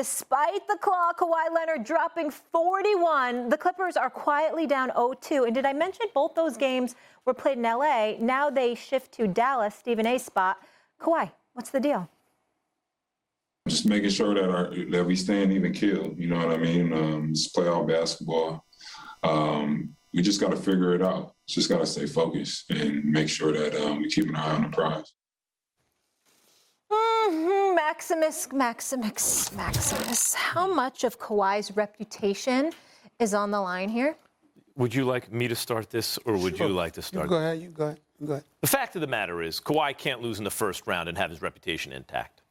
despite the claw, Kawhi Leonard dropping 41, the Clippers are quietly down 0-2. And did I mention both those games were played in L.A.? Now they shift to Dallas, Stephen A's spot. Kawhi, what's the deal? Just making sure that we stand even keel. You know what I mean? It's playoff basketball. We just got to figure it out. Just got to stay focused and make sure that we keep an eye on the prize. Maximus. How much of Kawhi's reputation is on the line here? Would you like me to start this, or would you like to start? Go ahead. Go ahead. The fact of the matter is, Kawhi can't lose in the first round and have his reputation intact,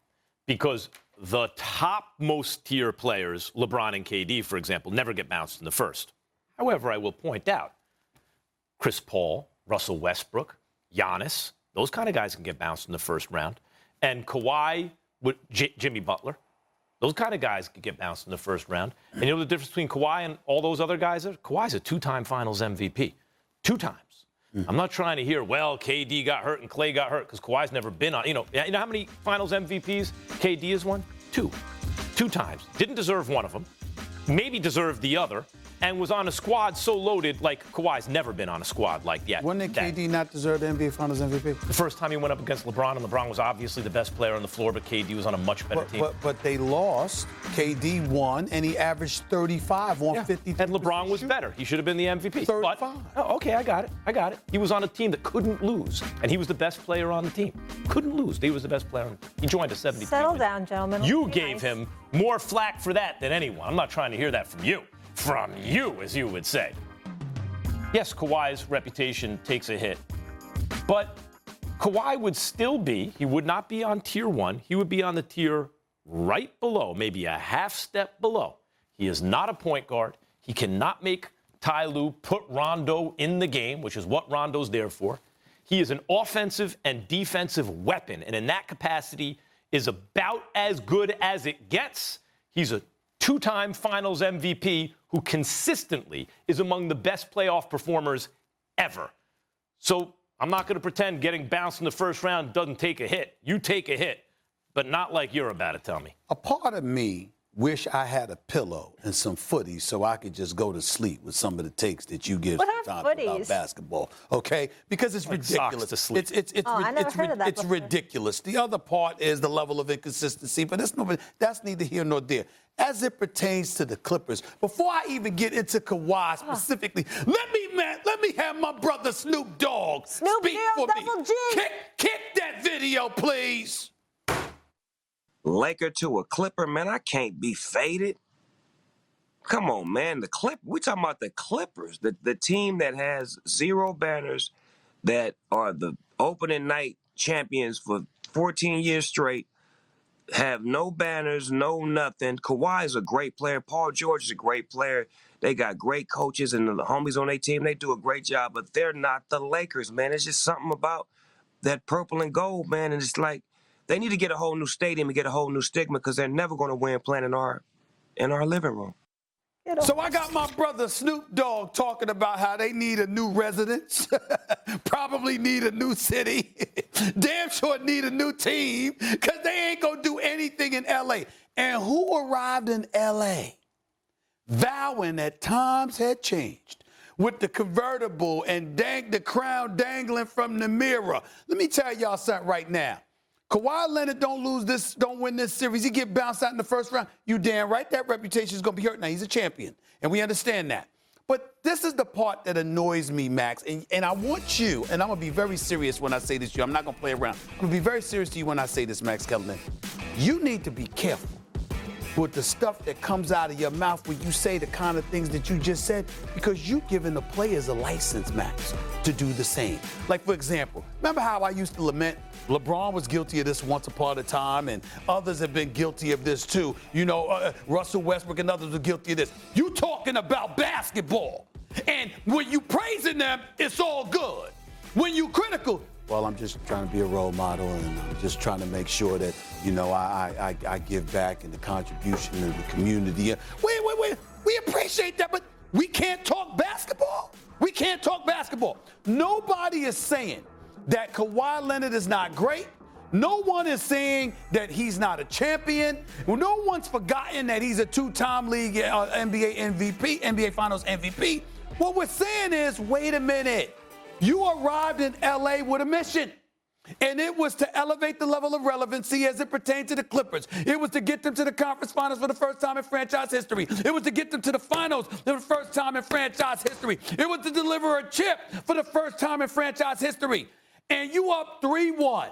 because the top-most tier players, LeBron and KD, for example, never get bounced in the first. However, I will point out, Chris Paul, Russell Westbrook, Giannis, those kind of guys can get bounced in the first round. And Kawhi, with Jimmy Butler, those kind of guys can get bounced in the first round. And you know the difference between Kawhi and all those other guys? Kawhi's a two-time Finals MVP. 2 times. Mm-hmm. I'm not trying to hear, well, KD got hurt and Clay got hurt, because Kawhi's never been on. You know how many Finals MVPs KD has won? 2. 2 times. Didn't deserve one of them. Maybe deserved the other. And was on a squad so loaded, like Kawhi's never been on a squad like that. When did KD not deserve the NBA Finals MVP? The first time he went up against LeBron, and LeBron was obviously the best player on the floor, but KD was on a much better team. But they lost. KD won, and he averaged 35 on 50. And LeBron was better. He should have been the MVP. 35. But, okay, I got it. He was on a team that couldn't lose, and he was the best player on the team. Couldn't lose. He was the best player on the team. He joined a 70. Settle down, gentlemen. You gave him more flack for that than anyone. I'm not trying to hear that from you. From you, as you would say. Yes, Kawhi's reputation takes a hit. But Kawhi would still be, he would not be on tier 1. He would be on the tier right below, maybe a half step below. He is not a point guard. He cannot make Ty Lue put Rondo in the game, which is what Rondo's there for. He is an offensive and defensive weapon, and in that capacity is about as good as it gets. He's a 2-time Finals MVP who consistently is among the best playoff performers ever. So I'm not going to pretend getting bounced in the first round doesn't take a hit. You take a hit, but not like you're about to tell me. A part of me wish I had a pillow and some footies so I could just go to sleep with some of the takes that you give sometimes about basketball, okay? Because it's ridiculous. To sleep. It's ridiculous. The other part is the level of inconsistency, but that's neither here nor there. As it pertains to the Clippers, before I even get into Kawhi specifically, let me have my brother Snoop Dogg speak for me. Kick that video, please. Laker to a Clipper, man, I can't be faded. Come on, man. We're talking about the Clippers, the team that has 0 banners, that are the opening night champions for 14 years straight, have no banners, no nothing. Kawhi's a great player. Paul George is a great player. They got great coaches and the homies on their team. They do a great job, but they're not the Lakers, man. It's just something about that purple and gold, man, and it's like, they need to get a whole new stadium and get a whole new stigma, because they're never going to win playing in our living room. So I got my brother Snoop Dogg talking about how they need a new residence, probably need a new city, damn sure need a new team, because they ain't going to do anything in L.A. And who arrived in L.A. vowing that times had changed with the convertible and the crown dangling from the mirror? Let me tell y'all something right now. Kawhi Leonard don't win this series. He get bounced out in the first round. You damn right that reputation is going to be hurt. Now, he's a champion, and we understand that. But this is the part that annoys me, Max, and I want you, and I'm going to be very serious when I say this to you. I'm not going to play around. I'm going to be very serious to you when I say this, Max Kellerman. You need to be careful with the stuff that comes out of your mouth when you say the kind of things that you just said, because you're giving the players a license, Max, to do the same. Like, for example, remember how I used to lament LeBron was guilty of this once upon a time, and others have been guilty of this too. You know, Russell Westbrook and others were guilty of this. You talking about basketball, and when you praising them, it's all good. When you critical, well, I'm just trying to be a role model, and I'm just trying to make sure that, you know, I give back in the contribution to the community. Wait. We appreciate that, but we can't talk basketball? We can't talk basketball. Nobody is saying that Kawhi Leonard is not great. No one is saying that he's not a champion. Well, no one's forgotten that he's a two-time league NBA MVP, NBA Finals MVP. What we're saying is, wait a minute. You arrived in LA with a mission. And it was to elevate the level of relevancy as it pertained to the Clippers. It was to get them to the conference finals for the first time in franchise history. It was to get them to the finals for the first time in franchise history. It was to deliver a chip for the first time in franchise history. And you up 3-1.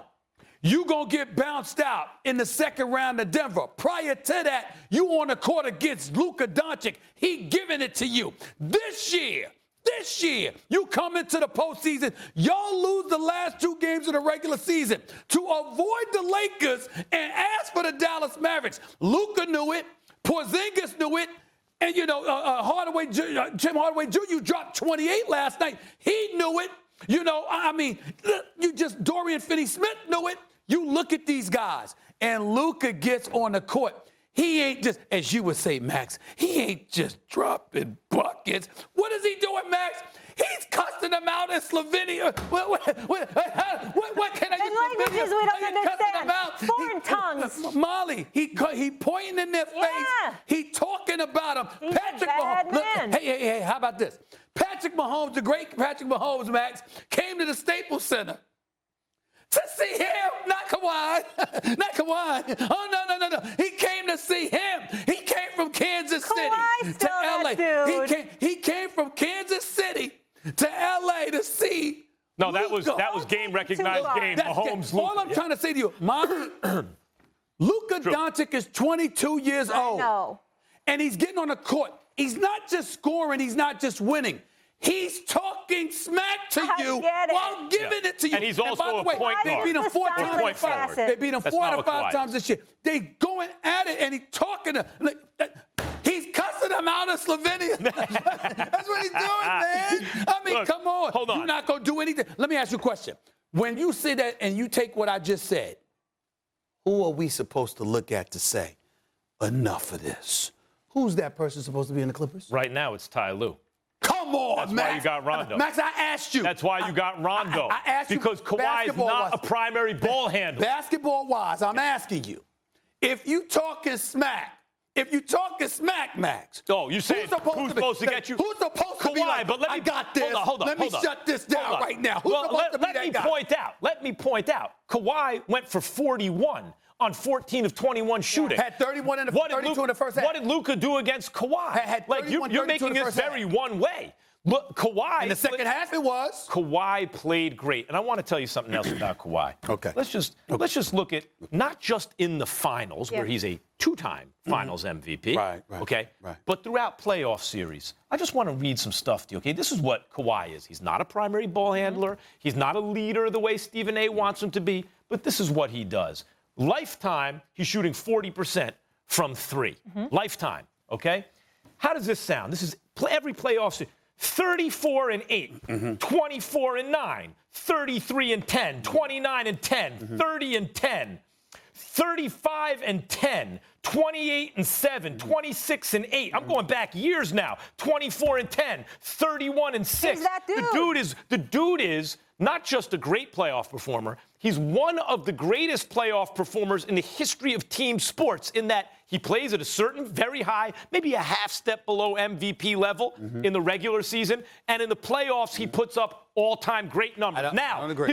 You gonna get bounced out in the second round of Denver. Prior to that, you on the court against Luka Doncic. He giving it to you. This year, you come into the postseason, y'all lose the last 2 games of the regular season to avoid the Lakers and ask for the Dallas Mavericks. Luka knew it, Porzingis knew it, and Jim Hardaway Jr. You dropped 28 last night. He knew it. Dorian Finney-Smith knew it. You look at these guys, and Luka gets on the court. He ain't just, as you would say, Max, he ain't just dropping buckets. What is he doing, Max? He's cussing them out in Slovenia. What can I in languages we don't understand. Foreign tongues. Molly, he pointing in their face. He talking about them. He's Patrick Mahomes. Look, hey, how about this? Patrick Mahomes, the great Patrick Mahomes, Max, came to the Staples Center to see him, not Kawhi. Not Kawhi. Oh, no. He came to see him. He came from Kansas City to LA. He came from Kansas City to LA to see. No, that was game recognized game. Mahomes. All I'm trying to say to you, Mommy, Luka Doncic is 22 years old. know. And he's getting on the court. He's not just scoring, he's not just winning. He's talking smack to you while giving it to you. And he's also a point guard. They beat him 4 times. They beat him 4 out of 5 times this year. They going at it, and he's talking to. He's cussing them out in Slovenia. That's what he's doing, man. I mean, Look, come on. hold on. You're not going to do anything. Let me ask you a question. When you say that and you take what I just said, who are we supposed to look at to say, enough of this? Who's that person supposed to be in the Clippers? Right now, it's Ty Lue. Come on, That's Max. why you got Rondo. Max, I asked you. That's why you got Rondo. I asked you. Because Kawhi is not a primary ball handler. Basketball-wise, I'm asking you. If you talking smack, Max. Oh, you saying who's supposed to get you? Who's supposed to be like, but I got this. Hold on. Let me shut this down right now. Who's supposed to be that guy? Let me point out. Kawhi went for 41 on 14 of 21 shooting. Had 31 in the 32 in the first half. What did Luka do against Kawhi? Had 31, you're making this very one way. Look, Kawhi. In the second half, it was. Kawhi played great, and I want to tell you something else about Kawhi. Okay. Let's just look at not just in the finals where he's a 2-time Finals MVP. Right. Okay. Right. But throughout playoff series, I just want to read some stuff to you. Okay. This is what Kawhi is. He's not a primary ball handler. He's not a leader the way Stephen A. wants him to be. But this is what he does. Lifetime, he's shooting 40% from 3. Lifetime. Okay. How does this sound? This is every playoff series. 34-8, 24-9, 33-10, 29-10, 30-10, 35-10, 28-7, 26-8. I'm going back years now. 24-10, 31-6. Who's that dude? The dude is not just a great playoff performer. He's one of the greatest playoff performers in the history of team sports in that he plays at a certain very high, maybe a half step below MVP level in the regular season. And in the playoffs, he puts up all-time great numbers. I don't agree.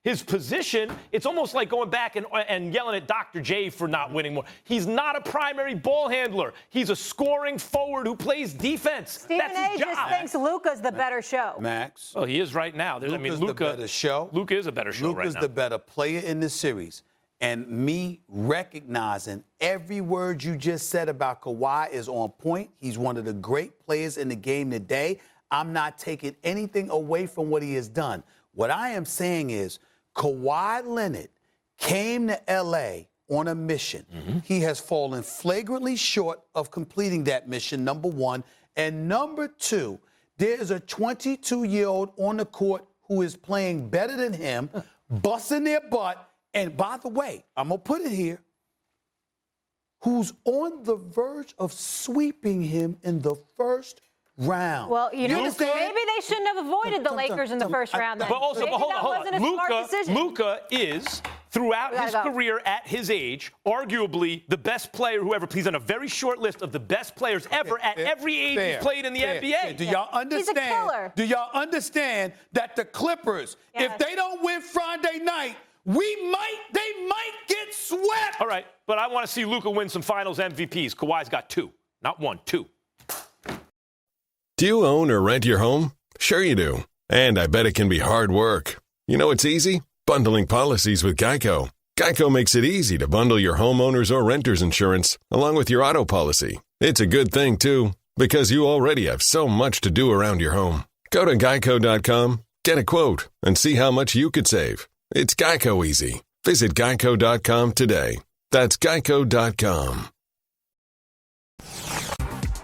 His position, it's almost like going back and yelling at Dr. J for not winning more. He's not a primary ball handler. He's a scoring forward who plays defense. Stephen A. just thinks Luka's the better show. Max. Oh, he is right now. Luka the better show. Luka is a better show right now. Luka's the better player in this series. And me recognizing every word you just said about Kawhi is on point. He's one of the great players in the game today. I'm not taking anything away from what he has done. What I am saying is Kawhi Leonard came to L.A. on a mission. He has fallen flagrantly short of completing that mission, number one. And number two, there's a 22-year-old on the court who is playing better than him, busting their butt. And by the way, I'm going to put it here, who's on the verge of sweeping him in the first round. Well, you know, maybe they shouldn't have avoided the Lakers in the first round. Then. But also, maybe hold that wasn't a smart on. decision. Luka is throughout his career at his age, arguably the best player who ever plays on a very short list of the best players ever at every age he's played in the NBA. Do y'all understand? He's a killer. Do y'all understand that the Clippers, if they don't win Friday night, they might get swept. All right, but I want to see Luka win some Finals MVPs. Kawhi's got 2, not 1, 2. Do you own or rent your home? Sure you do. And I bet it can be hard work. You know it's easy? Bundling policies with Geico. Geico makes it easy to bundle your homeowner's or renter's insurance along with your auto policy. It's a good thing, too, because you already have so much to do around your home. Go to geico.com, get a quote, and see how much you could save. It's Geico easy. Visit geico.com today. That's geico.com.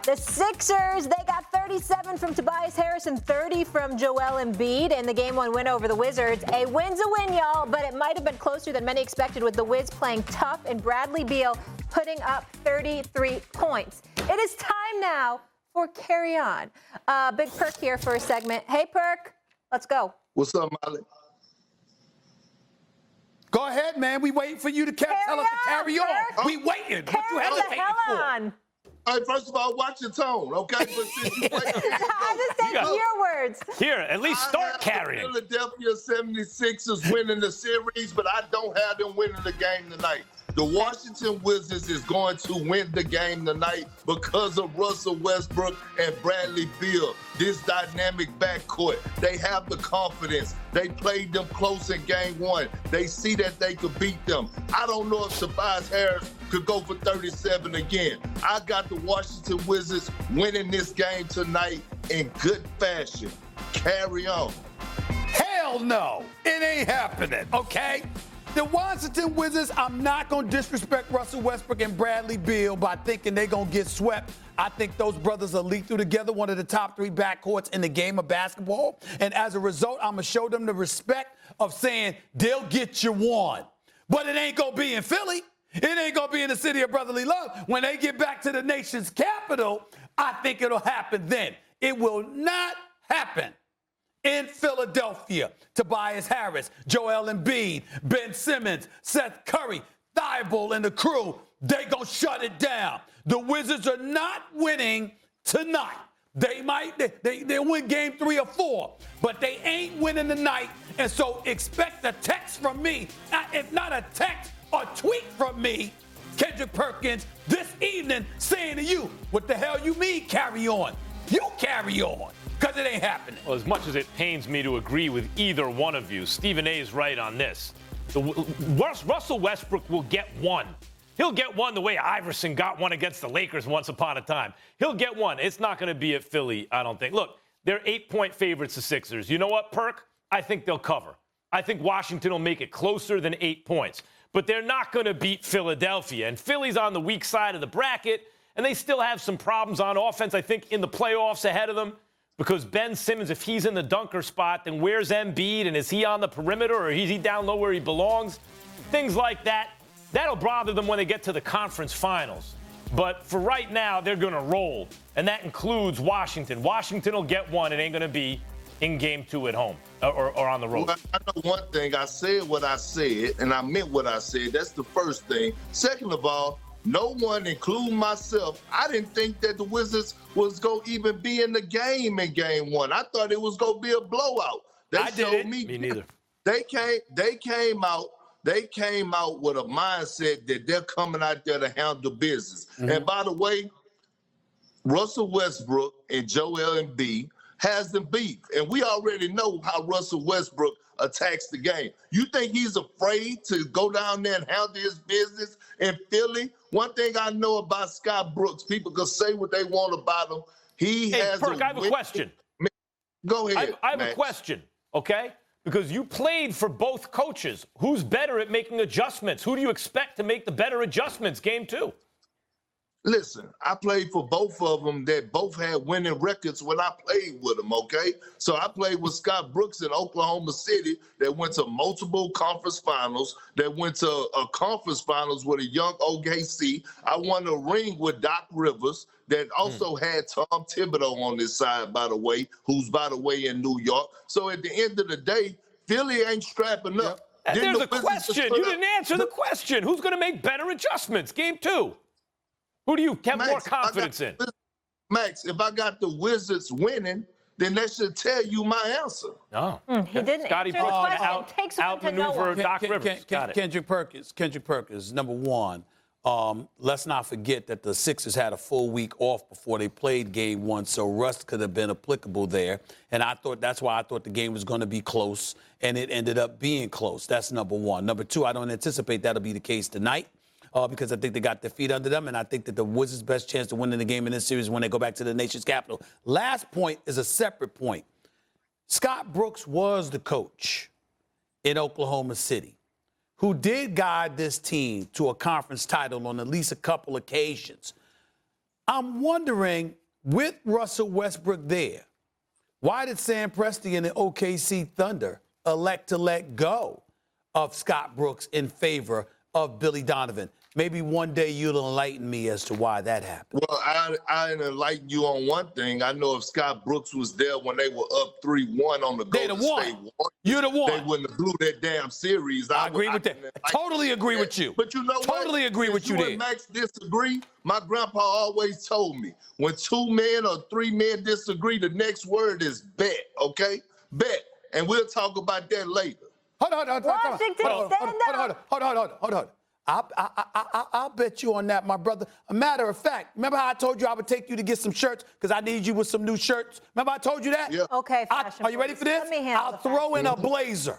The Sixers, they got 37 from Tobias Harris and 30 from Joel Embiid in the Game 1 win over the Wizards. A win's a win, y'all, but it might have been closer than many expected with the Wiz playing tough and Bradley Beal putting up 33 points. It is time now for Carry On. Big Perk here for a segment. Hey, Perk, let's go. What's up, Molly? Go ahead, man. We waiting for you to tell us to carry on. We waiting. What you hesitating for? On. All right, first of all, watch your tone, okay? But since you I just said your words. Here, at least start carrying. Philadelphia 76ers winning the series, but I don't have them winning the game tonight. The Washington Wizards is going to win the game tonight because of Russell Westbrook and Bradley Beal. This dynamic backcourt. They have the confidence. They played them close in game 1. They see that they could beat them. I don't know if Tobias Harris could go for 37 again. I got the Washington Wizards winning this game tonight in good fashion. Carry on. Hell no. It ain't happening, okay? The Washington Wizards, I'm not going to disrespect Russell Westbrook and Bradley Beal by thinking they're going to get swept. I think those brothers are lead through together, one of the top 3 backcourts in the game of basketball. And as a result, I'm going to show them the respect of saying they'll get you one. But it ain't going to be in Philly. It ain't going to be in the city of brotherly love. When they get back to the nation's capital, I think it'll happen then. It will not happen in Philadelphia. Tobias Harris, Joel Embiid, Ben Simmons, Seth Curry, Thibault, and the crew, they gonna shut it down. The Wizards are not winning tonight. They might, they win game 3 or 4, but they ain't winning tonight. And so expect a text from me, if not a text, a tweet from me, Kendrick Perkins, this evening saying to you, what the hell you mean carry on? You carry on. Because it ain't happening. Well, as much as it pains me to agree with either one of you, Stephen A is right on this. Russell Westbrook will get one. He'll get one the way Iverson got one against the Lakers once upon a time. He'll get one. It's not going to be at Philly, I don't think. Look, they're 8-point favorites, the Sixers. You know what, Perk? I think they'll cover. I think Washington will make it closer than 8 points. But they're not going to beat Philadelphia. And Philly's on the weak side of the bracket, and they still have some problems on offense, I think, in the playoffs ahead of them. Because Ben Simmons, if he's in the dunker spot, then where's Embiid? And is he on the perimeter or is he down low where he belongs? Things like that. That'll bother them when they get to the conference finals. But for right now, they're going to roll. And that includes Washington. Washington will get one. It ain't going to be in game 2 at home or on the road. Well, I know one thing. I said what I said, and I meant what I said. That's the first thing. Second of all, no one, including myself, I didn't think that the Wizards was going to even be in the game in game 1. I thought it was going to be a blowout. I didn't. Me neither. They came out with a mindset that they're coming out there to handle business. Mm-hmm. And by the way, Russell Westbrook and Joel Embiid has them beat. And we already know how Russell Westbrook attacks the game. You think he's afraid to go down there and handle his business in Philly? One thing I know about Scott Brooks, people can say what they want about him. Perk, I have a question. Go ahead. I have a question, okay? Because you played for both coaches. Who's better at making adjustments? Who do you expect to make the better adjustments game 2? Listen, I played for both of them that both had winning records when I played with them, okay? So I played with Scott Brooks in Oklahoma City that went to multiple conference finals, that went to a conference finals with a young OKC. I won a ring with Doc Rivers that also had Tom Thibodeau on this side, by the way, who's, by the way, in New York. So at the end of the day, Philly ain't strapping up. There's a question. You didn't answer the question. Who's going to make better adjustments? Game 2. Who do you have more confidence in? Max, if I got the Wizards winning, then that should tell you my answer. No. He didn't Scotty answer the Pippen question. It takes one to know outmaneuver one. Doc Rivers. Got it. Kendrick Perkins, number one. Let's not forget that the Sixers had a full week off before they played game 1, so rust could have been applicable there. And that's why I thought the game was going to be close, and it ended up being close. That's number one. Number two, I don't anticipate that'll be the case tonight because I think they got their feet under them, and I think that the Wizards' best chance to win in the game in this series is when they go back to the nation's capital. Last point is a separate point. Scott Brooks was the coach in Oklahoma City, who did guide this team to a conference title on at least a couple occasions. I'm wondering, with Russell Westbrook there, why did Sam Presti and the OKC Thunder elect to let go of Scott Brooks in favor of Billy Donovan? Maybe one day you'll enlighten me as to why that happened. Well, I enlighten you on one thing. I know if Scott Brooks was there when they were up 3-1 on the Golden State Warriors, you'd have won. They wouldn't have blew that damn series. I agree with that. I totally agree with you. But you know what? Totally agree with you there. And Max disagree. My grandpa always told me, when 2 men or 3 men disagree, the next word is bet, okay? Bet. And we'll talk about that later. Hold on. Washington, stand up. Hold on. I'll bet you on that, my brother. A matter of fact, remember how I told you I would take you to get some shirts because I need you with some new shirts? Remember I told you that? Yeah. Okay, Are you ready for this? Let me handle I'll throw in a blazer.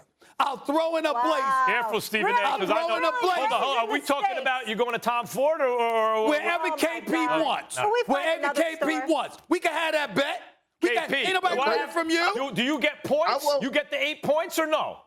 Careful, Stephen A. Because I know. Hold on. Are we talking about you going to Tom Ford or wherever KP wants? Wherever KP wants. We can have that bet. Ain't nobody buying from you. Do you get points? You get the 8 points or no?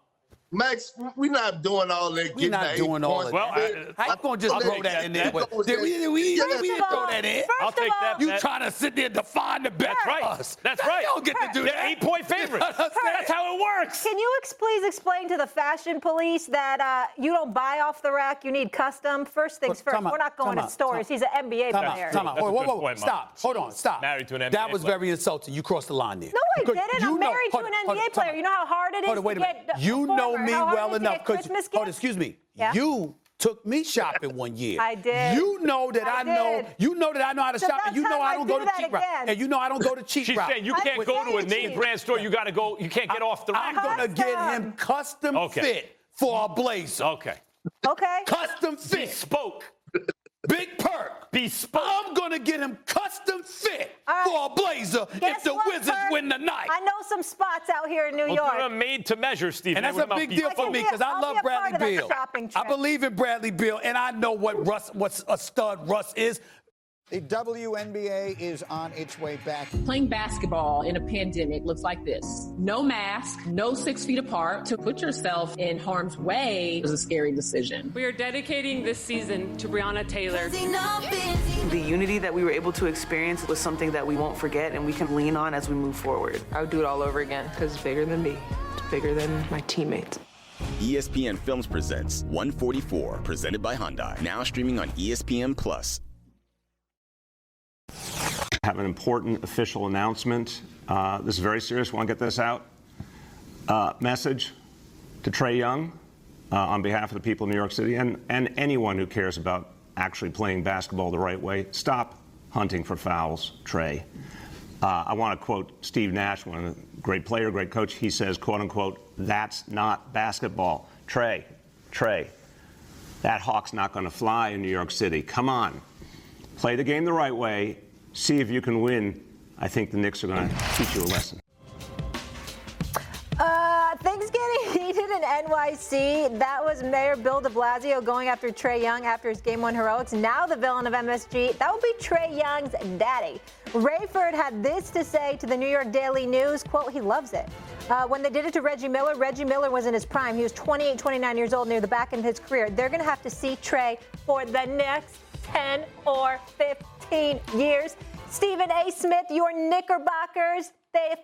Max, we're not doing all that. We're not doing all that. Well, how you going to just throw that in there? We didn't throw that in. I'll take that. You trying to sit there and define the bet for us. That's right. You don't get to do that. 8-point favorites. That's how it works. Can you please explain to the fashion police that you don't buy off the rack, you need custom? First things first, we're not going to stores. He's an NBA player. Time out. Whoa. Stop. Hold on. Stop. Married to an NBA That was player. very insulting. You crossed the line there. No, I didn't. I'm married to an NBA player. You know how hard it is to get You know me well enough. Christmas gifts? Excuse me. Yeah. You took me shopping one year. I did. You know that I know. You know that I know how to shop, and you know I don't go to cheap route. And you know I don't go to cheap route. She's saying you can't go to a name brand store. You got to go. You can't get off the rack. I'm gonna get him custom fit for a blazer. Okay. Custom fit. Bespoke. Big perk. Bespoke. I'm gonna get him custom fit for a blazer if the Wizards win tonight. I know some spots out here in New York. They're made to measure, Stephen. And that's a big deal for me because I love Bradley Beal. I believe in Bradley Beal, and I know what a stud Russ is. The WNBA is on its way back. Playing basketball in a pandemic looks like this. No mask, no 6 feet apart. To put yourself in harm's way is a scary decision. We are dedicating this season to Breonna Taylor. The unity that we were able to experience was something that we won't forget and we can lean on as we move forward. I would do it all over again because it's bigger than me. It's bigger than my teammates. ESPN Films presents 144, presented by Hyundai. Now streaming on ESPN+. Have an important official announcement. This is very serious. Want to get this out? Message to Trae Young on behalf of the people of New York City and anyone who cares about actually playing basketball the right way. Stop hunting for fouls, Trae. I want to quote Steve Nash, one of the great player, great coach. He says, quote unquote, "That's not basketball." Trae, that hawk's not going to fly in New York City. Come on. Play the game the right way. See if you can win. I think the Knicks are going to teach you a lesson. Things getting heated in NYC. That was Mayor Bill de Blasio going after Trae Young after his Game 1 heroics. Now the villain of MSG, that would be Trae Young's daddy. Rayford had this to say to the New York Daily News, quote, he loves it. When they did it to Reggie Miller was in his prime. He was 28, 29 years old, near the back end of his career. They're going to have to see Trae for the next 10 or 15 years. Stephen A. Smith, your Knickerbockers,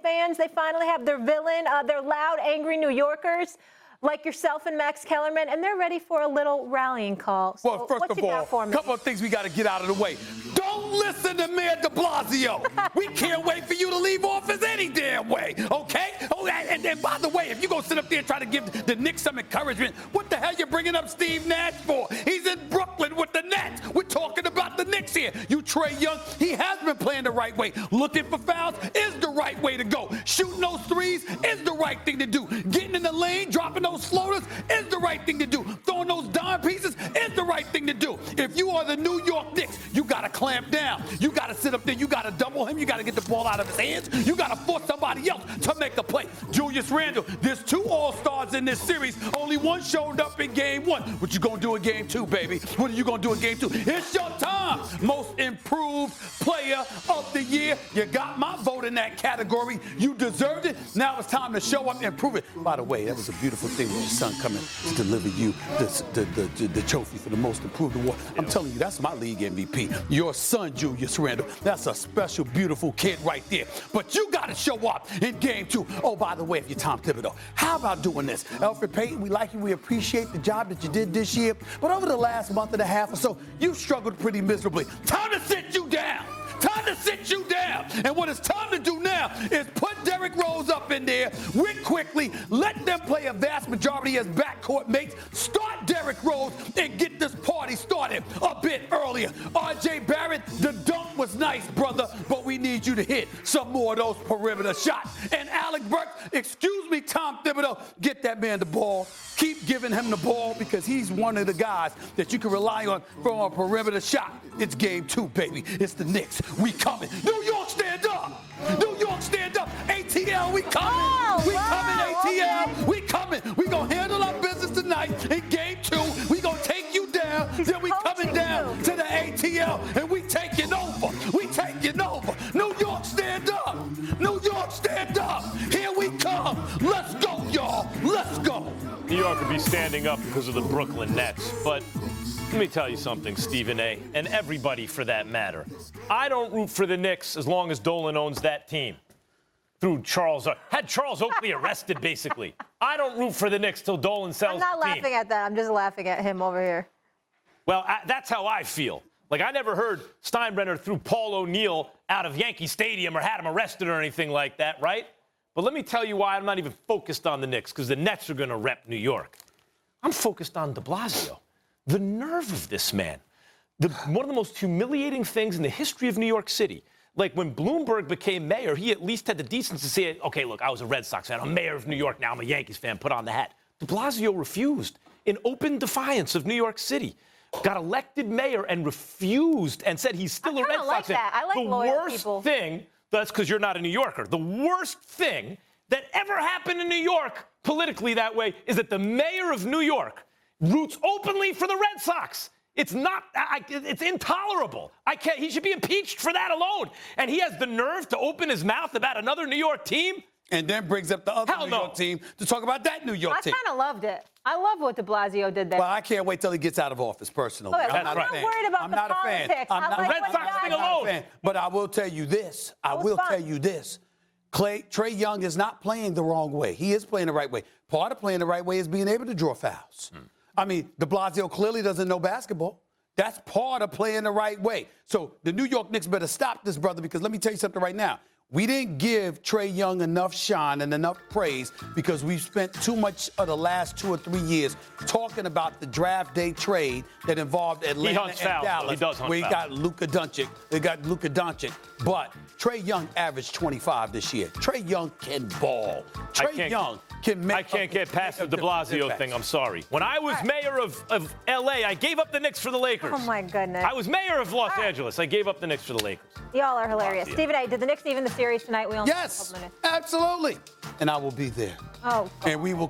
fans, they finally have their villain. They're loud, angry New Yorkers like yourself and Max Kellerman, and they're ready for a little rallying call. So well, first of all, a couple of things we got to get out of the way. Don't listen to Mayor de Blasio. We can't wait for you to leave office any damn way, okay? Oh, and by the way, if you're going to sit up there and try to give the Knicks some encouragement, what the hell you bringing up Steve Nash for? He's in Brooklyn with the Nets. We're talking about the Knicks here. You, Trae Young, he has been playing the right way. Looking for fouls is the right way to go. Shooting those threes is the right thing to do. Getting in the lane, dropping those floaters is the right thing to do. Throwing those dime pieces is the right thing to do. If you are the New York Knicks, you got to clamp down. You got to sit up there. You got to double him. You got to get the ball out of his hands. You got to force somebody else to make a play. Julius Randle, there's 2 All-Stars in this series. Only one showed up in game 1. What you going to do in game 2, baby? What are you going to do in game 2? It's your time. Most improved player of the year. You got my vote in that category. You deserved it. Now it's time to show up and prove it. By the way, that was a beautiful thing with your son coming to deliver you the trophy for the most improved award. I'm telling you, that's my league MVP. Your son, Julius Randle. That's a special, beautiful kid right there. But you got to show up in game 2. Oh, by the way, if you're Tom Thibodeau, how about doing this? Alfred Payton, we like you. We appreciate the job that you did this year. But over the last month and a half or so, you've struggled pretty miserably. Time to sit you down. Time to sit you down. And what it's time to do now is put Derrick Rose up in there quickly. Let them play a vast majority as backcourt mates. Start Derrick Rose and get this party started a bit earlier. R.J. Barrett, the dunk was nice, brother, but we need you to hit some more of those perimeter shots. And Alec Burks, excuse me, Tom Thibodeau, get that man the ball. Keep giving him the ball because he's one of the guys that you can rely on from a perimeter shot. It's game 2, baby. It's the Knicks. We coming. New York, stand up. New York, stand up. ATL, we coming. We coming, ATL. Okay. We coming. We going to handle our business tonight in game 2. We going to take you down. Then we coming down to the ATL, and we taking over. We taking over. New York, stand up. New York, stand up. Here we come. Let's go, y'all. Let's go. New York would be standing up because of the Brooklyn Nets, but let me tell you something, Stephen A., and everybody for that matter. I don't root for the Knicks as long as Dolan owns that team. Through had Charles Oakley arrested, basically. I don't root for the Knicks till Dolan sells the team. I'm not laughing at that. I'm just laughing at him over here. Well, that's how I feel. Like, I never heard Steinbrenner threw Paul O'Neill out of Yankee Stadium or had him arrested or anything like that, right? But let me tell you why I'm not even focused on the Knicks, because the Nets are going to rep New York. I'm focused on de Blasio. The nerve of this man. One of the most humiliating things in the history of New York City. Like, when Bloomberg became mayor, he at least had the decency to say, okay, look, I was a Red Sox fan. I'm mayor of New York now. I'm a Yankees fan. Put on the hat. De Blasio refused in open defiance of New York City. Got elected mayor and refused and said he's still a Red Sox fan. I like loyal people. The worst thing, that's because you're not a New Yorker. The worst thing that ever happened in New York politically that way is that the mayor of New York roots openly for the Red Sox. It's not, it's intolerable. He should be impeached for that alone. And he has the nerve to open his mouth about another New York team? And then brings up the other New York team to talk about that New York team. I kind of loved it. I love what de Blasio did there. Well, I can't wait till he gets out of office, personally. I'm not worried about the politics. I'm not the Red Sox thing alone. But I will tell you this. Trae Young is not playing the wrong way. He is playing the right way. Part of playing the right way is being able to draw fouls. I mean, de Blasio clearly doesn't know basketball. That's part of playing the right way. So the New York Knicks better stop this, brother, because let me tell you something right now. We didn't give Trae Young enough shine and enough praise because we've spent too much of the last 2 or 3 years talking about the draft day trade that involved Atlanta and Dallas. He does hunt where fouls. got Luka Doncic. They got Luka Doncic. But Trae Young averaged 25 this year. Trae Young can ball. Trae Young can make. I can't get past the de Blasio thing. I'm sorry. When I was mayor of L.A., I gave up the Knicks for the Lakers. Oh, my goodness. I was mayor of Los Angeles. I gave up the Knicks for the Lakers. Y'all are hilarious. Stephen A., did the Knicks even the series tonight? Yes, absolutely. And I will be there. Oh, God. And we will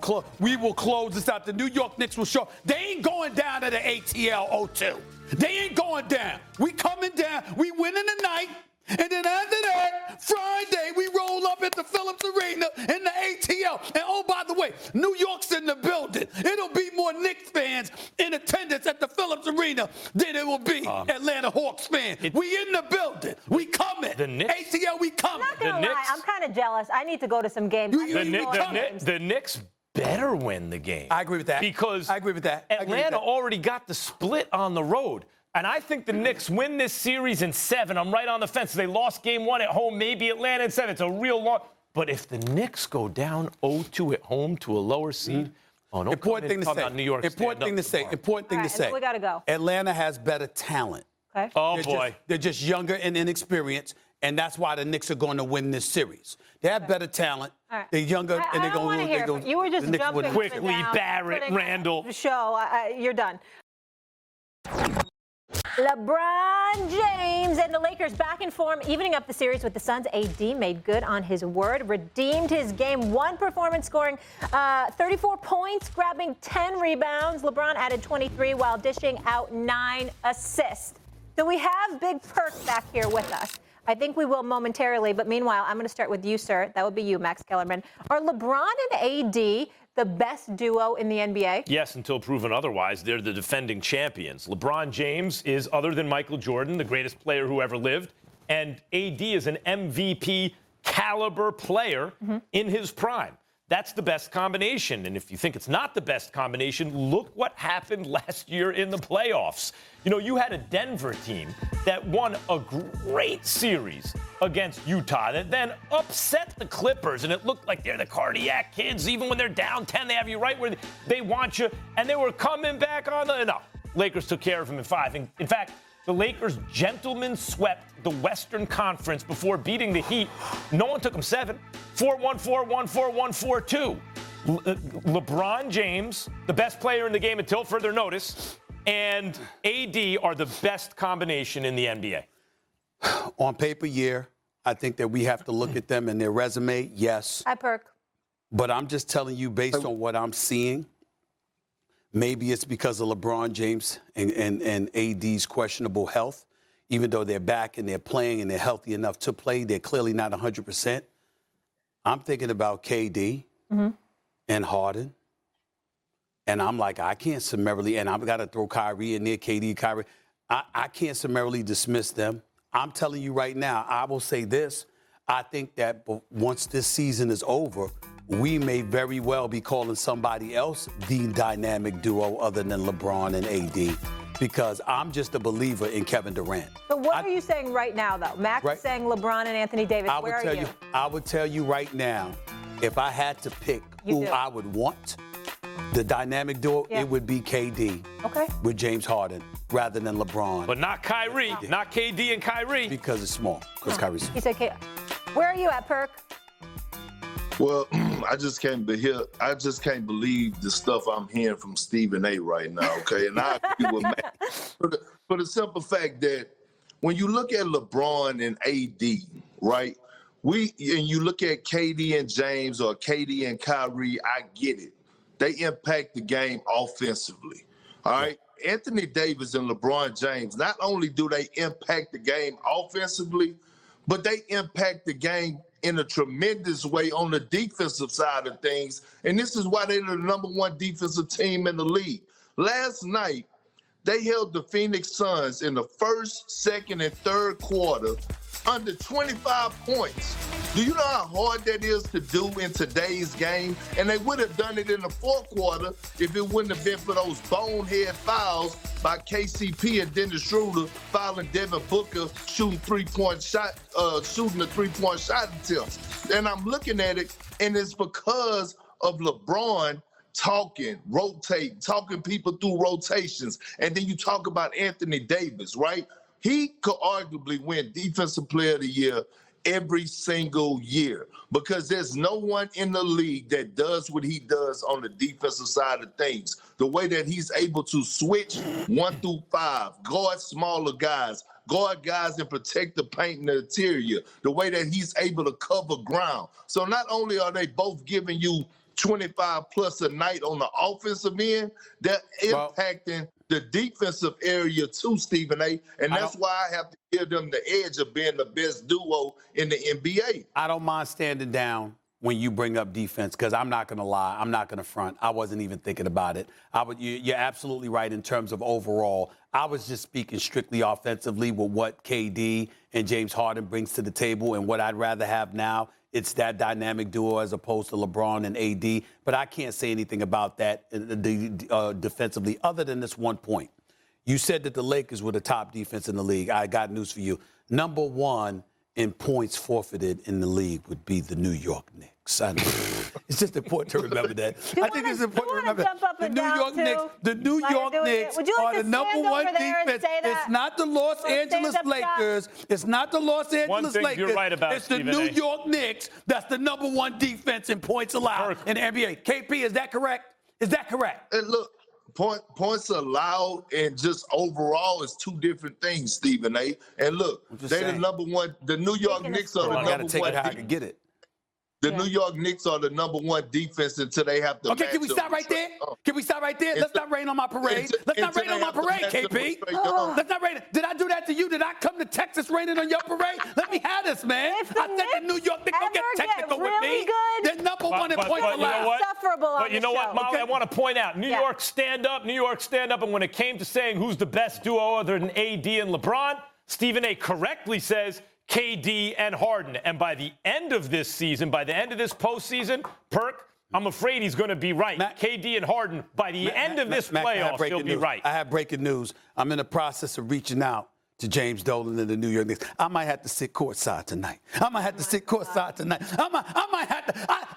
close this out. The New York Knicks will show. They ain't going down to the ATL 0-2. They ain't going down. We coming down. We winning tonight. And then after that, Friday, we roll up at the Phillips Arena in the ATL. And oh, by the way, New York's in the building. It'll be more Knicks fans in attendance at the Phillips Arena than it will be Atlanta Hawks fans. We in the building. We coming. The Knicks? ATL, we coming. I'm not going to lie. I'm kind of jealous. I need to go to some games. The Knicks better win the game. I agree with that. Because I agree with that. Atlanta already got the split on the road. And I think the Knicks win this series in 7. I'm right on the fence. They lost game 1 at home, maybe Atlanta in 7. It's a real long. But if the Knicks go down 0-2 at home to a lower seed, no important thing to say. New York Important thing to say. Important thing to say. We got to go. Atlanta has better talent. Okay. Oh, boy. They're just younger and inexperienced, and that's why the Knicks are going to win this series. They have better talent. All right. They're younger, and they're going to lose. You were just jumping quickly. down, Barrett, Randall. The show. You're done. LeBron James and the Lakers back in form, evening up the series with the Suns. AD made good on his word, redeemed his game 1 performance, scoring 34 points, grabbing 10 rebounds. LeBron added 23 while dishing out 9 assists. So we have Big Perk back here with us. I think we will momentarily, but meanwhile, I'm going to start with you, sir. That would be you, Max Kellerman. Are LeBron and AD the best duo in the NBA? Yes, until proven otherwise. They're the defending champions. LeBron James is, other than Michael Jordan, the greatest player who ever lived. And AD is an MVP caliber player in his prime. That's the best combination. And if you think it's not the best combination, look what happened last year in the playoffs. You know, you had a Denver team that won a great series against Utah that then upset the Clippers, and it looked like they're the cardiac kids. Even when they're down 10, they have you right where they want you, and they were coming back on the... No, Lakers took care of them in 5. In fact, the Lakers gentlemen swept the Western Conference before beating the Heat. No one took them 7. 4-1, 4-1, 4-1, 4-2. LeBron James, the best player in the game until further notice, and AD are the best combination in the NBA. On paper, I think that we have to look at them and their resume, yes. Hi, Perk. But I'm just telling you, based on what I'm seeing, maybe it's because of LeBron James and AD's questionable health. Even though they're back and they're playing and they're healthy enough to play, they're clearly not 100%. I'm thinking about KD and Harden. And I'm like, I can't summarily, and I've got to throw Kyrie in there, KD, Kyrie. I can't summarily dismiss them. I'm telling you right now, I will say this. I think that once this season is over, we may very well be calling somebody else the dynamic duo other than LeBron and AD, because I'm just a believer in Kevin Durant. But what are you saying right now, though? Max is saying LeBron and Anthony Davis. Where are you? I would tell you right now, if I had to pick I would want, the dynamic duo, it would be KD with James Harden rather than LeBron. But not Kyrie, not KD and Kyrie. Because it's small, because Kyrie's small. He said, where are you at, Perk? Well, I just can't believe the stuff I'm hearing from Stephen A. right now, okay? And I agree with Matt. For the simple fact that when you look at LeBron and AD, right, and you look at KD and James or KD and Kyrie, I get it. They impact the game offensively, all right? Anthony Davis and LeBron James, not only do they impact the game offensively, but they impact the game in a tremendous way on the defensive side of things. And this is why they're the #1 defensive team in the league. Last night, they held the Phoenix Suns in the first, second, and third quarter under 25 points. Do you know how hard that is to do in today's game? And they would have done it in the fourth quarter if it wouldn't have been for those bonehead fouls by KCP and Dennis Schroeder fouling Devin Booker shooting the 3-point shot attempt. And I'm looking at it, and it's because of LeBron talking people through rotations. And then you talk about Anthony Davis, right? He could arguably win Defensive Player of the Year every single year because there's no one in the league that does what he does on the defensive side of things. The way that he's able to switch 1 through 5, guard smaller guys, guard guys and protect the paint in the interior, the way that he's able to cover ground. So not only are they both giving you 25 plus a night on the offensive end, they're impacting the defensive area too, Stephen A. And that's why I have to give them the edge of being the best duo in the NBA. I don't mind standing down when you bring up defense, because I'm not going to lie. I'm not going to front. I wasn't even thinking about it. You're absolutely right in terms of overall. I was just speaking strictly offensively with what KD and James Harden brings to the table and what I'd rather have now. It's that dynamic duo as opposed to LeBron and AD. But I can't say anything about that defensively other than this one point. You said that the Lakers were the top defense in the league. I got news for you. Number one in points forfeited in the league would be the New York Knicks. I know. It's just important to remember that. I think it's important to remember that. The New York Knicks, the New York Knicks are the number one defense. It's not the Los Angeles Lakers. It's not the Los Angeles Lakers. You're right about, it's the New York Knicks that's the number one defense in points allowed in the NBA. KP, is that correct? Is that correct? And look, points allowed and just overall is two different things, Stephen A. And look, they're the number one. The New York Knicks are the number one. I got to take it how I can get it. The New York Knicks are the number one defense until they have to. Okay, can we stop right there? Can we stop right there? Let's not rain on my parade. Let's not rain on my parade, KP. Let's not rain. Did I do that to you? Did I come to Texas raining on your parade? Let me have this, man. I said the New York Knicks don't get technical with me. They're number one in points allowed. But you know what, Molly? I want to point out, New York stand up, and when it came to saying who's the best duo other than AD and LeBron, Stephen A. correctly says KD and Harden. And by the end of this season, by the end of this postseason, Perk, I'm afraid he's going to be right. KD and Harden, by the end of this playoff, he'll be right. I have breaking news. I'm in the process of reaching out to James Dolan and the New York Knicks. I might have to sit courtside tonight. I might have to.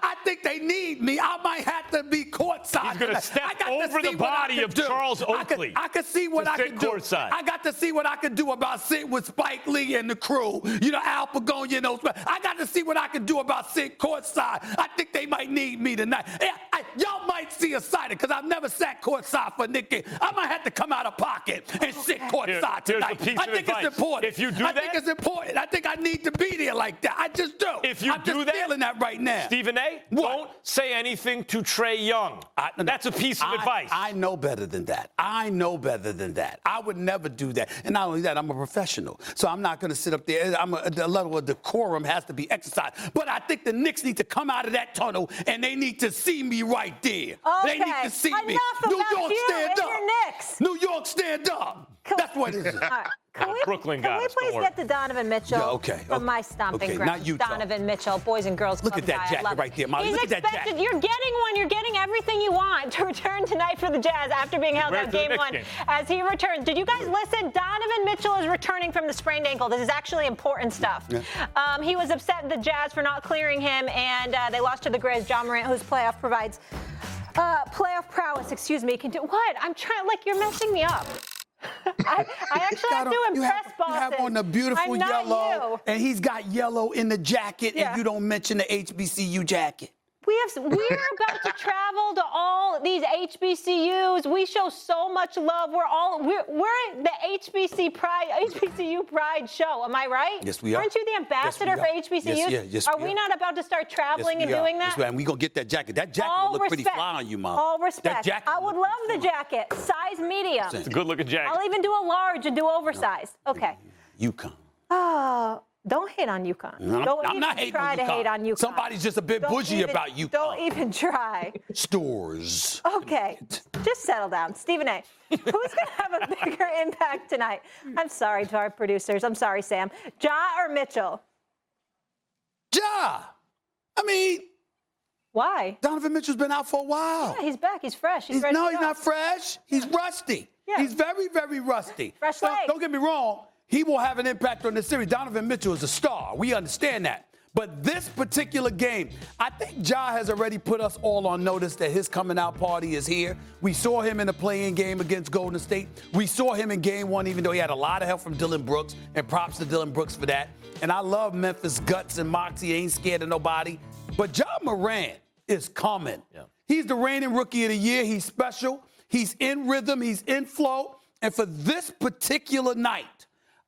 I think they need me. I might have to be courtside. He's going to step over the body of Charles Oakley. I can see what I can do. I got to see what I can do about sitting with Spike Lee and the crew. You know, Al Pagone, you know. I got to see what I can do about sitting courtside. I think they might need me tonight. Y'all might see us cited because I've never sat courtside for Nick Game. I might have to come out of pocket and sit courtside tonight. I think it's important. If you do that, I think it's important. I think I need to be there like that. I just do. If you I'm do just that, feeling that right now. Stephen A., don't say anything to Trae Young. That's a piece of advice. I know better than that. I would never do that. And not only that, I'm a professional. So I'm not going to sit up there. The level of decorum has to be exercised. But I think the Knicks need to come out of that tunnel and they need to see me right there. Okay. They need to see me. New York, stand up. New York, stand up. That's what it is. All right. Can we please get to Donovan Mitchell from my stomping ground? Not Utah. Donovan Mitchell, Boys and Girls Club. Look at that jacket right there, Molly. Look at that jacket. You're getting one. You're getting everything you want to return tonight for the Jazz after being held out game one. As he returns, did you guys listen? Donovan Mitchell is returning from the sprained ankle. This is actually important stuff. Yeah. He was upset at the Jazz for not clearing him, and they lost to the Grizz. John Morant, whose playoff playoff prowess, can do what? I'm trying. Like, you're messing me up. I actually have to impress Boston. You have on the beautiful yellow, and he's got yellow in the jacket, and you don't mention the HBCU jacket. We're about to travel to all these HBCUs. We show so much love. We're the HBCU Pride show. Am I right? Yes, we are. Aren't you the ambassador for HBCUs? Yes, are we not about to start traveling and doing that? Yes, and we're going to get that jacket. That jacket will look pretty fly on you, Mom. All respect. I would love the jacket. Size medium. It's a good-looking jacket. I'll even do a large and do oversized. Okay. UConn. Oh. Don't hate on UConn. I'm not hating on UConn. To hate on UConn. Somebody's just a bit bougie about UConn. Don't even try. Stores. Okay, just settle down. Stephen A., who's going to have a bigger impact tonight? I'm sorry to our producers. I'm sorry, Sam. Ja or Mitchell? Ja. I mean. Why? Donovan Mitchell's been out for a while. Yeah, he's back. He's fresh. He's ready to go. He's not fresh. He's rusty. Yeah. He's very, very rusty. Fresh legs. Don't get me wrong. He will have an impact on this series. Donovan Mitchell is a star. We understand that. But this particular game, I think Ja has already put us all on notice that his coming out party is here. We saw him in the play-in game against Golden State. We saw him in game one, even though he had a lot of help from Dillon Brooks, and props to Dillon Brooks for that. And I love Memphis guts and moxie. Ain't scared of nobody. But Ja Morant is coming. Yeah. He's the reigning rookie of the year. He's special. He's in rhythm. He's in flow. And for this particular night,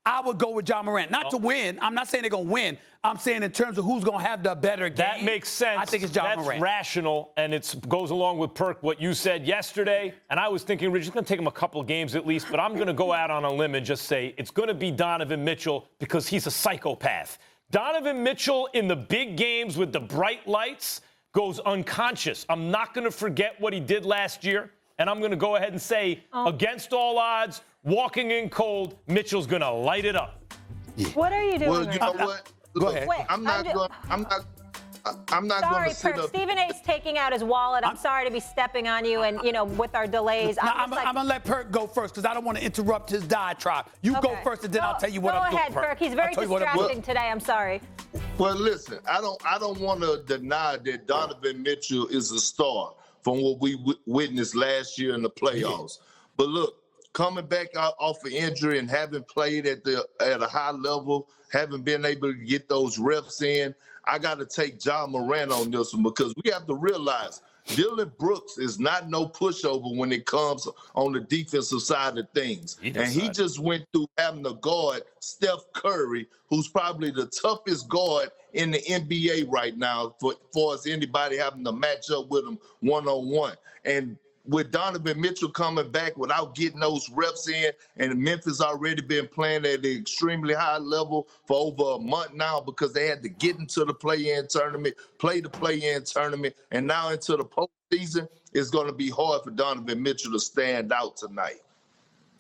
I would go with Ja Morant. Not to win. I'm not saying they're going to win. I'm saying in terms of who's going to have the better game. That makes sense. I think it's Ja Morant. That's rational, and it goes along with Perk, what you said yesterday. And I was thinking we're just going to take him a couple of games at least, but I'm going to go out on a limb and just say it's going to be Donovan Mitchell because he's a psychopath. Donovan Mitchell in the big games with the bright lights goes unconscious. I'm not going to forget what he did last year, and I'm going to go ahead and say, against all odds, walking in cold, Mitchell's going to light it up. What are you doing? Well, you know what? Go ahead. Wait, I'm not I'm not going to sit up. Stephen A's taking out his wallet. I'm sorry to be stepping on you and, with our delays. I'm going to let Perk go first because I don't want to interrupt his diatribe. You go first and then I'll tell you what I'm doing. Go ahead, Perk. He's very distracting today. I'm sorry. Well, listen, I don't want to deny that Donovan Mitchell is a star from what we witnessed last year in the playoffs. But look, coming back off an injury and having played at a high level, having been able to get those reps in, I got to take John Moran on this one because we have to realize Dylan Brooks is not no pushover when it comes on the defensive side of things. He just went through having to guard Steph Curry, who's probably the toughest guard in the NBA right now for us anybody having to match up with him one-on-one. And with Donovan Mitchell coming back without getting those reps in, and Memphis already been playing at an extremely high level for over a month now because they had to get into the play-in tournament, play the play-in tournament, and now into the postseason, it's going to be hard for Donovan Mitchell to stand out tonight.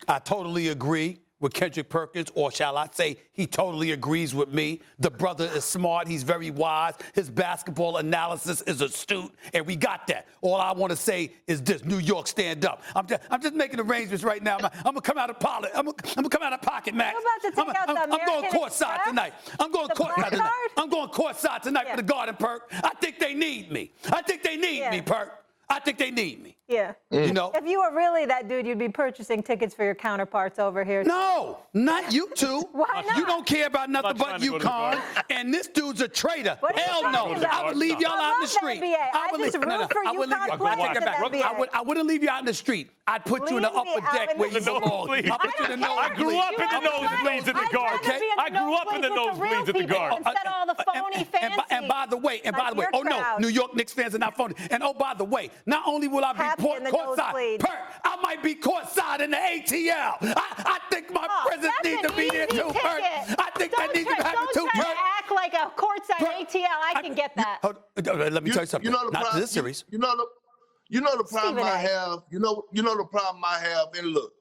I totally agree with Kendrick Perkins, or shall I say he totally agrees with me. The brother is smart. He's very wise. His basketball analysis is astute, and we got that. All I want to say is this: New York, stand up. I'm just making arrangements right now. I'm gonna come out of pocket. I'm gonna come out of pocket, Max. I'm going courtside tonight. I'm going courtside tonight for the Garden, Perk. I think they need me. I think they need me, Perk. I think they need me. Yeah. If you were really that dude, you'd be purchasing tickets for your counterparts over here. No, not you two. Why not? You don't care about nothing but UConn, and this dude's a traitor. Hell no. I would leave y'all out in the street. I wouldn't leave you out in the street. I'd put you in the upper deck where you belong. I grew up in the nosebleeds at the Garden. I grew up in the nosebleeds at the Garden. Instead of all the phony fancy. And by the way, oh no, New York Knicks fans are not phony. And oh, by the way, not only will I be courtside, I might be courtside in the ATL. I think my president needs to be there too, Perk. I think that needs to happen too, Perk. Don't act like a courtside ATL. I can get that. Let me tell you something. Not this series. You know the problem I have. You know the problem I have. And look,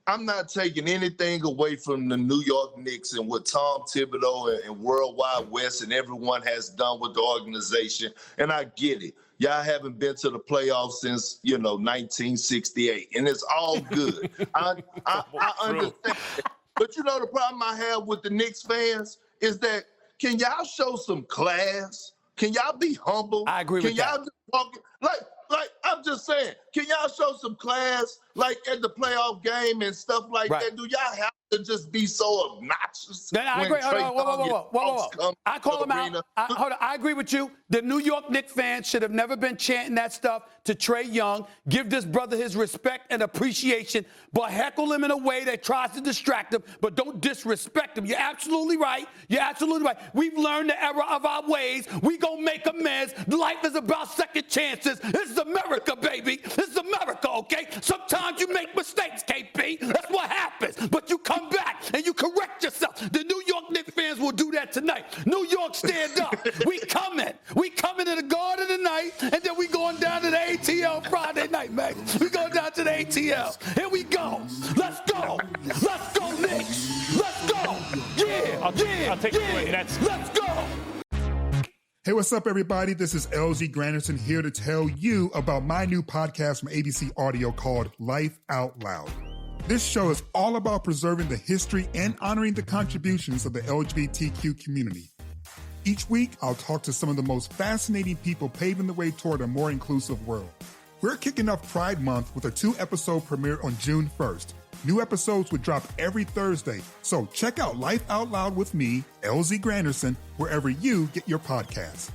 I'm not taking anything away from the New York Knicks and what Tom Thibodeau and Worldwide West and everyone has done with the organization. And I get it. Y'all haven't been to the playoffs since, 1968. And it's all good. I understand. But the problem I have with the Knicks fans is that can y'all show some class? Can y'all be humble? I agree with that. Can y'all just walk like I'm just saying, can y'all show some class like at the playoff game and stuff like that? Do y'all have to just be so obnoxious? I agree. Whoa. I call him out. I agree with you. The New York Knicks fans should have never been chanting that stuff to Trae Young. Give this brother his respect and appreciation, but heckle him in a way that tries to distract him, but don't disrespect him. You're absolutely right. We've learned the error of our ways. We gonna make amends. Life is about second chances. This is America, baby. This is America, okay? Sometimes you make mistakes, KP. That's what happens. But you come back and you correct yourself. The New York Knicks fans will do that tonight. New York, stand up. We coming. We coming to the Garden tonight, and then we going down to the ATL Friday night, man. We going down to the ATL. Here we go. Let's go. Let's go, Knicks. Let's go. I'll take the Nets. Let's go. Hey, what's up, everybody? This is LZ Granderson here to tell you about my new podcast from ABC Audio called Life Out Loud. This show is all about preserving the history and honoring the contributions of the LGBTQ community. Each week, I'll talk to some of the most fascinating people paving the way toward a more inclusive world. We're kicking off Pride Month with a 2-episode premiere on June 1st. New episodes would drop every Thursday, so check out Life Out Loud with me, LZ Granderson, wherever you get your podcasts.